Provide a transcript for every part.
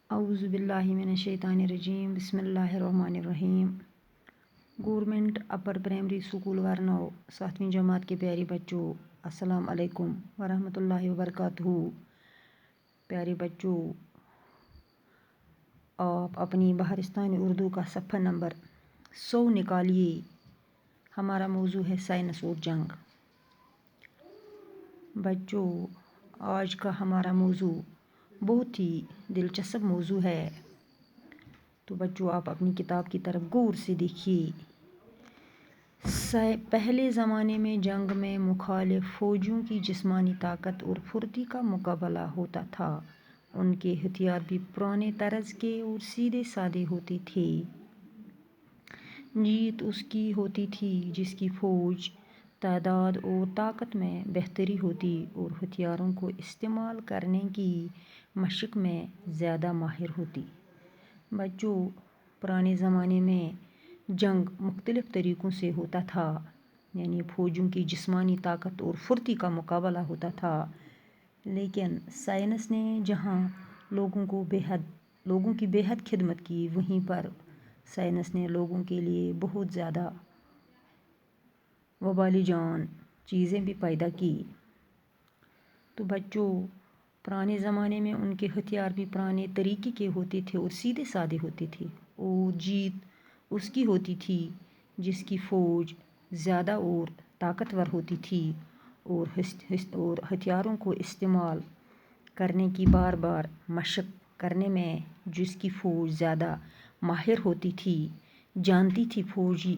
اعوذ باللہ من الشیطان الرجیم بسم اللہ الرحمن الرحیم۔ گورنمنٹ اپر پرائمری اسکول ورنو 7ویں جماعت کے پیارے بچوں، السلام علیکم ورحمۃ اللہ وبرکاتہ۔ پیارے بچوں، آپ اپنی بہارستانی اردو کا صفحہ نمبر 100 نکالیے۔ ہمارا موضوع ہے سائنس اور جنگ۔ بچوں، آج کا ہمارا موضوع بہت ہی دلچسپ موضوع ہے، تو بچوں آپ اپنی کتاب کی طرف غور سے دیکھیے۔ پہلے زمانے میں جنگ میں مخالف فوجوں کی جسمانی طاقت اور پھرتی کا مقابلہ ہوتا تھا۔ ان کے ہتھیار بھی پرانے طرز کے اور سیدھے سادے ہوتے تھے۔ جیت اس کی ہوتی تھی جس کی فوج تعداد اور طاقت میں بہتری ہوتی اور ہتھیاروں کو استعمال کرنے کی مشق میں زیادہ ماہر ہوتی۔ بچوں، پرانے زمانے میں جنگ مختلف طریقوں سے ہوتا تھا، یعنی فوجوں کی جسمانی طاقت اور پھرتی کا مقابلہ ہوتا تھا۔ لیکن سائنس نے جہاں لوگوں کی بے حد خدمت کی، وہیں پر سائنس نے لوگوں کے لیے بہت زیادہ وبالی جان چیزیں بھی پیدا کی۔ تو بچوں، پرانے زمانے میں ان کے ہتھیار بھی پرانے طریقے کے ہوتے تھے اور سیدھے سادے ہوتے تھے، اور جیت اس کی ہوتی تھی جس کی فوج زیادہ اور طاقتور ہوتی تھی اور ہتھیاروں کو استعمال کرنے کی بار بار مشق کرنے میں جس کی فوج زیادہ ماہر ہوتی تھی، جانتی تھی فوجی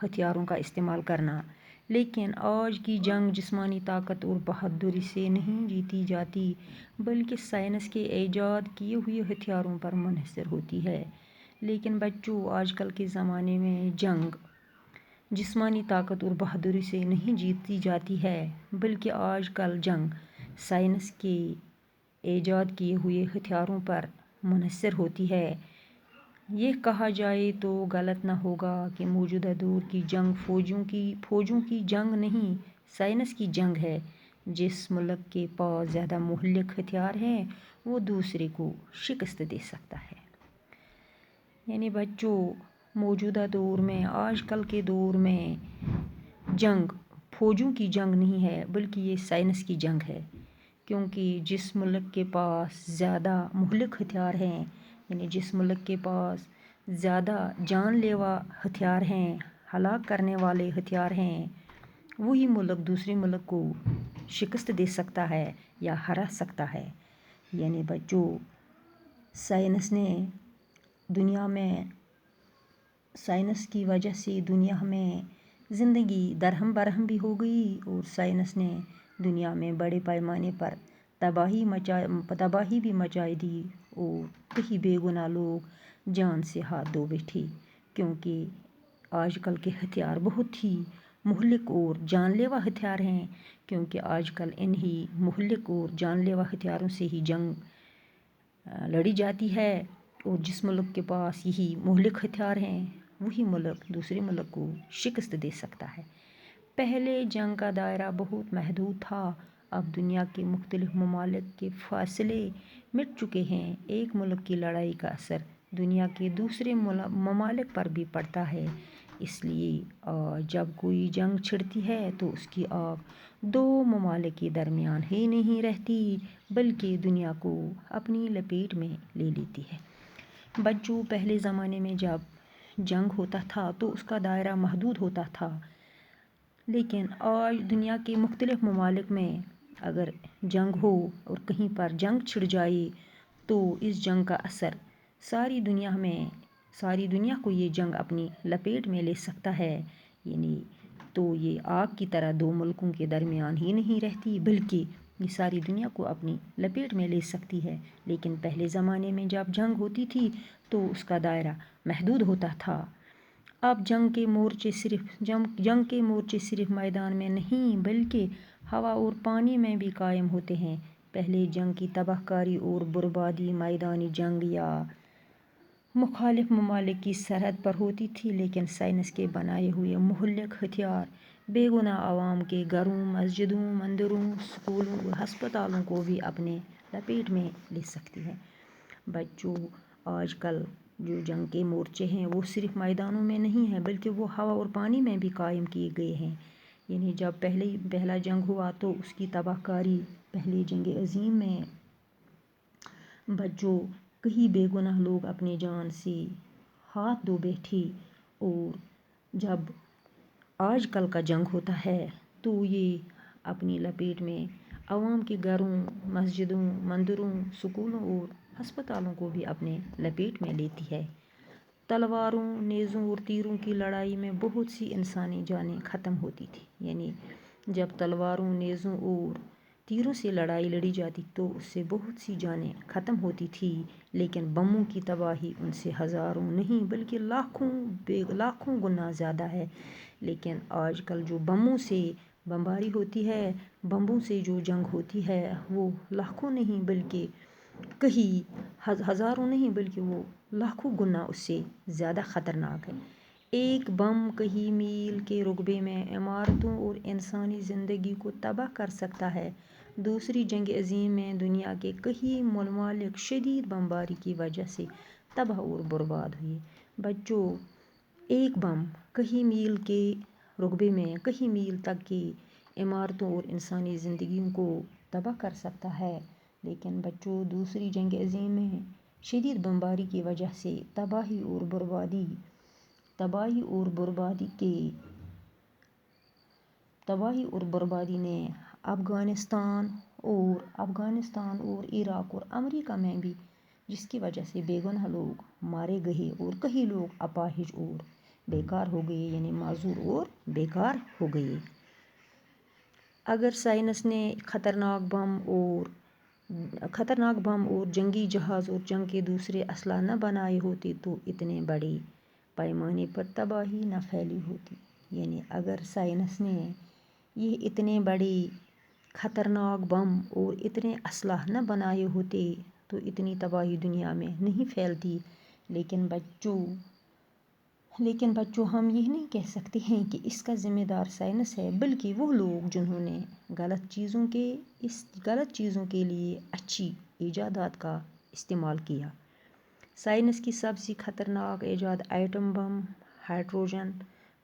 ہتھیاروں کا استعمال کرنا۔ لیکن آج کی جنگ جسمانی طاقت اور بہادری سے نہیں جیتی جاتی، بلکہ سائنس کے ایجاد کیے ہوئے ہتھیاروں پر منحصر ہوتی ہے۔ لیکن بچوں، آج کل کے زمانے میں جنگ جسمانی طاقت اور بہادری سے نہیں جیتی جاتی ہے، بلکہ آج کل جنگ سائنس کے ایجاد کیے ہوئے ہتھیاروں پر منحصر ہوتی ہے۔ یہ کہا جائے تو غلط نہ ہوگا کہ موجودہ دور کی جنگ فوجوں کی جنگ نہیں، سائنس کی جنگ ہے۔ جس ملک کے پاس زیادہ مہلک ہتھیار ہیں، وہ دوسرے کو شکست دے سکتا ہے۔ یعنی بچوں، موجودہ دور میں، آج کل کے دور میں جنگ فوجوں کی جنگ نہیں ہے، بلکہ یہ سائنس کی جنگ ہے، کیونکہ جس ملک کے پاس زیادہ مہلک ہتھیار ہیں، یعنی جس ملک کے پاس زیادہ جان لیوا ہتھیار ہیں، ہلاک کرنے والے ہتھیار ہیں، وہی ملک دوسرے ملک کو شکست دے سکتا ہے یا ہرا سکتا ہے۔ یعنی بچوں، سائنس کی وجہ سے دنیا میں زندگی درہم برہم بھی ہو گئی، اور سائنس نے دنیا میں بڑے پیمانے پر تباہی بھی مچائی دی، اور کئی بے گناہ لوگ جان سے ہاتھ دھو بیٹھے، کیونکہ آج کل کے ہتھیار بہت ہی مہلک اور جان لیوا ہتھیار ہیں، کیونکہ آج کل انہی مہلک اور جان لیوا ہتھیاروں سے ہی جنگ لڑی جاتی ہے، اور جس ملک کے پاس یہی مہلک ہتھیار ہیں، وہی ملک دوسرے ملک کو شکست دے سکتا ہے۔ پہلے جنگ کا دائرہ بہت محدود تھا، اب دنیا کے مختلف ممالک کے فاصلے مٹ چکے ہیں۔ ایک ملک کی لڑائی کا اثر دنیا کے دوسرے ممالک پر بھی پڑتا ہے۔ اس لیے جب کوئی جنگ چھڑتی ہے تو اس کی آگ دو ممالک کے درمیان ہی نہیں رہتی، بلکہ دنیا کو اپنی لپیٹ میں لے لیتی ہے۔ بچوں، پہلے زمانے میں جب جنگ ہوتا تھا تو اس کا دائرہ محدود ہوتا تھا، لیکن آج دنیا کے مختلف ممالک میں اگر جنگ ہو اور کہیں پر جنگ چھڑ جائے تو اس جنگ کا اثر ساری دنیا کو یہ جنگ اپنی لپیٹ میں لے سکتا ہے۔ یعنی تو یہ آگ کی طرح دو ملکوں کے درمیان ہی نہیں رہتی، بلکہ یہ ساری دنیا کو اپنی لپیٹ میں لے سکتی ہے۔ لیکن پہلے زمانے میں جب جنگ ہوتی تھی تو اس کا دائرہ محدود ہوتا تھا۔ اب جنگ کے مورچے صرف میدان میں نہیں، بلکہ ہوا اور پانی میں بھی قائم ہوتے ہیں۔ پہلے جنگ کی تباہ کاری اور بربادی میدانی جنگ یا مخالف ممالک کی سرحد پر ہوتی تھی، لیکن سائنس کے بنائے ہوئے مہلک ہتھیار بے گناہ عوام کے گھروں، مسجدوں، مندروں، سکولوں اور ہسپتالوں کو بھی اپنے لپیٹ میں لے سکتی ہے۔ بچوں، آج کل جو جنگ کے مورچے ہیں وہ صرف میدانوں میں نہیں ہیں بلکہ وہ ہوا اور پانی میں بھی قائم کیے گئے ہیں. یعنی جب پہلا جنگ ہوا تو اس کی تباہ کاری پہلی جنگ عظیم میں بچوں کئی بے گناہ لوگ اپنی جان سے ہاتھ دھو بیٹھے. اور جب آج کل کا جنگ ہوتا ہے تو یہ اپنی لپیٹ میں عوام کے گھروں، مسجدوں، مندروں، سکولوں اور ہسپتالوں کو بھی اپنے لپیٹ میں لیتی ہے. تلواروں، نیزوں اور تیروں کی لڑائی میں بہت سی انسانی جانیں ختم ہوتی تھی. یعنی جب تلواروں، نیزوں اور تیروں سے لڑائی لڑی جاتی تو اس سے بہت سی جانیں ختم ہوتی تھی، لیکن بموں کی تباہی ان سے ہزاروں نہیں بلکہ لاکھوں گنا زیادہ ہے. لیکن آج کل جو بموں سے بمباری ہوتی ہے، بموں سے جو جنگ ہوتی ہے وہ لاکھوں نہیں بلکہ ہزاروں نہیں بلکہ وہ لاکھوں گنا اس سے زیادہ خطرناک ہے. ایک بم کئی میل کے رقبے میں عمارتوں اور انسانی زندگی کو تباہ کر سکتا ہے. دوسری جنگ عظیم میں دنیا کے کئی ممالک شدید بمباری کی وجہ سے تباہ اور برباد ہوئے. بچوں، ایک بم کئی میل کے رقبے میں کئی میل تک کی عمارتوں اور انسانی زندگیوں کو تباہ کر سکتا ہے. لیکن بچوں، دوسری جنگ عظیم میں شدید بمباری کی وجہ سے تباہی اور بربادی نے افغانستان اور عراق اور امریکہ میں بھی، جس کی وجہ سے بے گناہ لوگ مارے گئے اور کئی لوگ اپاہج اور بیکار ہو گئے. یعنی معذور اور بیکار ہو گئے. اگر سائنس نے خطرناک بم اور جنگی جہاز اور جنگ کے دوسرے اسلحے نہ بنائے ہوتے تو اتنے بڑے پیمانے پر تباہی نہ پھیلی ہوتی. یعنی اگر سائنس نے یہ اتنے بڑے خطرناک بم اور اتنے اسلحے نہ بنائے ہوتے تو اتنی تباہی دنیا میں نہیں پھیلتی. لیکن بچوں، ہم یہ نہیں کہہ سکتے ہیں کہ اس کا ذمہ دار سائنس ہے، بلکہ وہ لوگ جنہوں نے غلط چیزوں کے لیے اچھی ایجادات کا استعمال کیا. سائنس کی سب سے خطرناک ایجاد ایٹم بم، ہائیڈروجن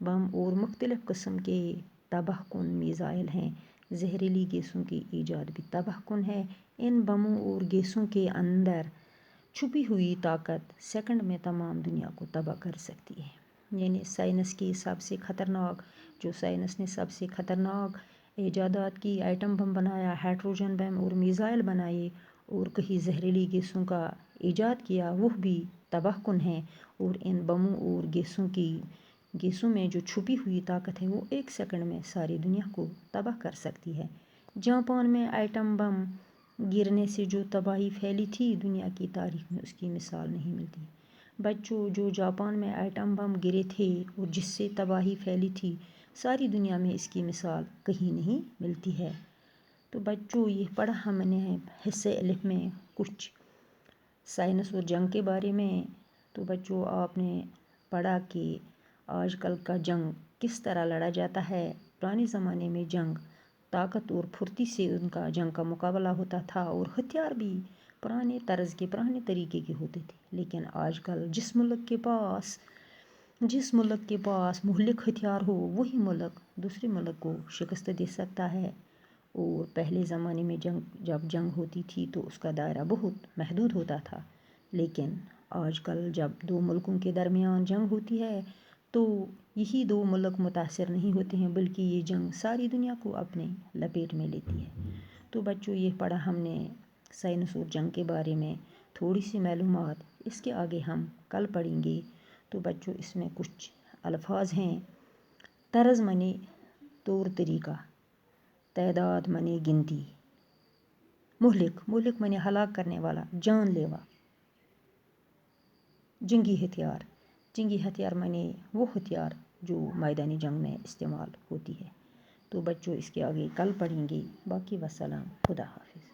بم اور مختلف قسم کے تباہ کن میزائل ہیں. زہریلی گیسوں کی ایجاد بھی تباہ کن ہے. ان بموں اور گیسوں کے اندر چھپی ہوئی طاقت سیکنڈ میں تمام دنیا کو تباہ کر سکتی ہے. یعنی سائنس نے سب سے خطرناک ایجادات کی، ایٹم بم بنایا، ہائیڈروجن بم اور میزائل بنائے اور کئی زہریلی گیسوں کا ایجاد کیا، وہ بھی تباہ کن ہیں. اور ان بموں اور گیسوں میں جو چھپی ہوئی طاقت ہے وہ ایک سیکنڈ میں ساری دنیا کو تباہ کر سکتی ہے. جاپان میں ایٹم بم گرنے سے جو تباہی پھیلی تھی، دنیا کی تاریخ میں اس کی مثال نہیں ملتی. بچوں، جو جاپان میں ایٹم بم گرے تھے اور جس سے تباہی پھیلی تھی، ساری دنیا میں اس کی مثال کہیں نہیں ملتی ہے. تو بچوں، یہ پڑھا ہم نے حصہ الف میں کچھ سائنس اور جنگ کے بارے میں. تو بچوں، آپ نے پڑھا کہ آج کل کا جنگ کس طرح لڑا جاتا ہے. پرانے زمانے میں جنگ طاقت اور پھرتی سے ان کا جنگ کا مقابلہ ہوتا تھا اور ہتھیار بھی پرانے طریقے کے ہوتے تھے. لیکن آج کل جس ملک کے پاس مہلک ہتھیار ہو وہی ملک دوسرے ملک کو شکست دے سکتا ہے. اور پہلے زمانے میں جب جنگ ہوتی تھی تو اس کا دائرہ بہت محدود ہوتا تھا. لیکن آج کل جب دو ملکوں کے درمیان جنگ ہوتی ہے تو یہی دو ملک متاثر نہیں ہوتے ہیں بلکہ یہ جنگ ساری دنیا کو اپنے لپیٹ میں لیتی ہے. تو بچوں، یہ پڑھا ہم نے سائنس اور جنگ کے بارے میں تھوڑی سی معلومات. اس کے آگے ہم کل پڑھیں گے. تو بچوں، اس میں کچھ الفاظ ہیں. طرز معنی طور طریقہ، تعداد معنی گنتی، مہلک معنی ہلاک کرنے والا، جان لیوا. جنگی ہتھیار معنی وہ ہتھیار جو میدانی جنگ میں استعمال ہوتی ہے. تو بچوں، اس کے آگے کل پڑھیں گے. باقی وسلام، خدا حافظ.